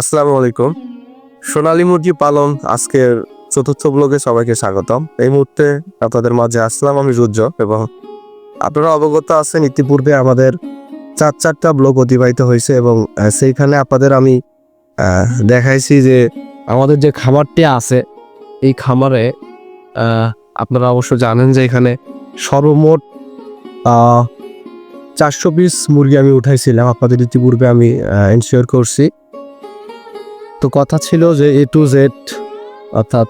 আসসালামু আলাইকুম। সোনালী মুরগি পালন আজকের চতুর্থ ব্লগে সবাইকে স্বাগতম। এই মুহূর্তে আপনাদের মাঝে আসলাম আমি রুদ্র, এবং আপনারা অবগত আছেন ইতিপূর্বে আমাদের চারটা ব্লগ অতিবাহিত হয়েছে, এবং সেইখানে আপনাদের আমি দেখাইছি যে আমাদের যে খামারটি আছে এই খামারে আপনারা অবশ্য জানেন যে এখানে সর্বমোট 400 পিস মুরগি আমি উঠাইছিলাম। আপনাদের ইতিপূর্বে আমি এনশিওর করছি। তো কথা ছিল যে A to Z অর্থাৎ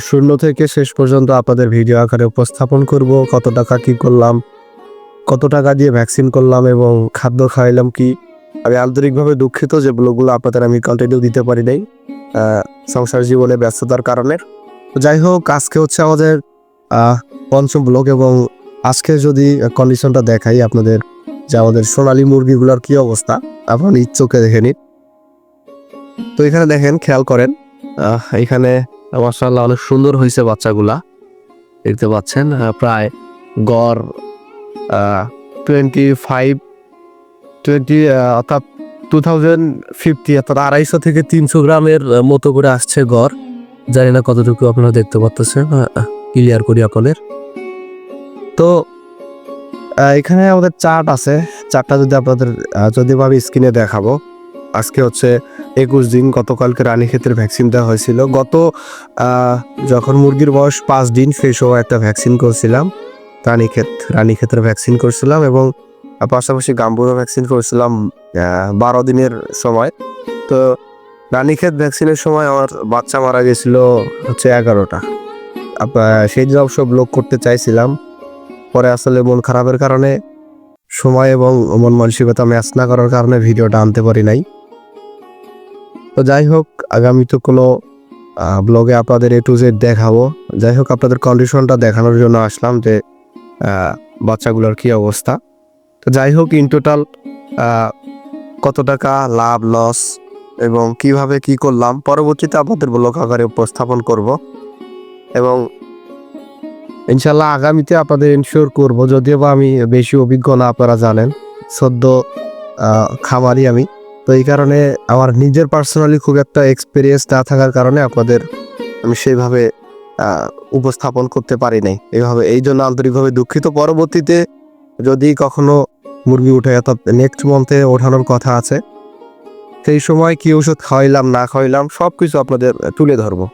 শূন্য থেকে শেষ পর্যন্ত আপনাদের ভিডিও আকারে উপস্থাপন করব। কত টাকা কি করলাম, কত টাকা দিয়ে ভ্যাকসিন করলাম এবং খাদ্য খাওয়াইলাম কি। আমি আন্তরিকভাবে দুঃখিত যে ব্লগগুলো আপনাদের আমি কন্টিনিউ দিতে পারি নাই সংসার জীবনে ব্যস্ততার কারণে। যাই হোক, আজকে হচ্ছে আমাদের পঞ্চম ব্লগ, এবং আজকে যদি কন্ডিশনটা দেখাই আপনাদের যে আমাদের সোনালী মুরগিগুলোর কি অবস্থা আপনারা নিজ চোখে দেখে নিন। তো এখানে দেখেন, খেয়াল করেন, এখানে মাশাআল্লাহ অনেক সুন্দর হয়েছে বাচ্চাগুলা, দেখতে পাচ্ছেন। প্রায় গড় 20 অর্থাৎ 2050 অর্থাৎ 250 থেকে 300 গ্রামের মতো করে আসছে গড়। জানি না কতটুকু আপনারা দেখতে পাচ্ছেন, ক্লিয়ার করি আপনাদের। তো এখানে আমাদের চার্ট আছে, চার্টটা যদি আপনাদের যদি আমি স্ক্রিনে দেখাবো। আজকে হচ্ছে 21 দিন, গতকালকে রানীক্ষেতের ভ্যাকসিন দেওয়া হয়েছিল। যখন মুরগির বয়স 5 দিন সেই সময় একটা ভ্যাকসিন করছিলাম, রানীক্ষেতের ভ্যাকসিন করছিলাম, এবং পাশাপাশি গাম্বুরো ভ্যাকসিন করেছিলাম 12 দিনের সময়। তো রানীক্ষেত ভ্যাকসিনের সময় আমার বাচ্চা মারা গেছিল হচ্ছে 11টা। সেই দিন অবশ্য ব্লগ করতে চাইছিলাম, পরে আসলে মন খারাপের কারণে, সময় এবং মন মানসিকতা ম্যাচ না করার কারণে ভিডিওটা আনতে পারি নাই। তো যাই হোক, আগামীতে কোনো ব্লগে আপনাদের A to Z দেখাবো। যাই হোক, আপনাদের কন্ডিশনটা দেখানোর জন্য আসলাম যে বাচ্চাগুলোর কি অবস্থা। তো যাই হোক, ইন টোটাল কত টাকা লাভ লস এবং কিভাবে কি করলাম পরবর্তীতে আপনাদের ব্লগ আকারে উপস্থাপন করব, এবং ইনশাল্লাহ আগামীতে আপনাদের এনশিওর করব। যদিও বা আমি বেশি অভিজ্ঞ না, আপনারা জানেন, সদ্য খামারি আমি। তো এই কারণে আমার নিজের পার্সোনালি খুব একটা এক্সপিরিয়েন্স না থাকার কারণে আপনাদের আমি সেইভাবে উপস্থাপন করতে পারি নাই এইভাবে, এই জন্য আন্তরিকভাবে দুঃখিত। পরবর্তীতে যদি কখনো মুরগি উঠে, অর্থাৎ নেক্সট মান্থে ওঠানোর কথা আছে, সেই সময় কি ওষুধ খাওয়াইলাম না খাওয়াইলাম সব কিছু আপনাদের তুলে ধরবো।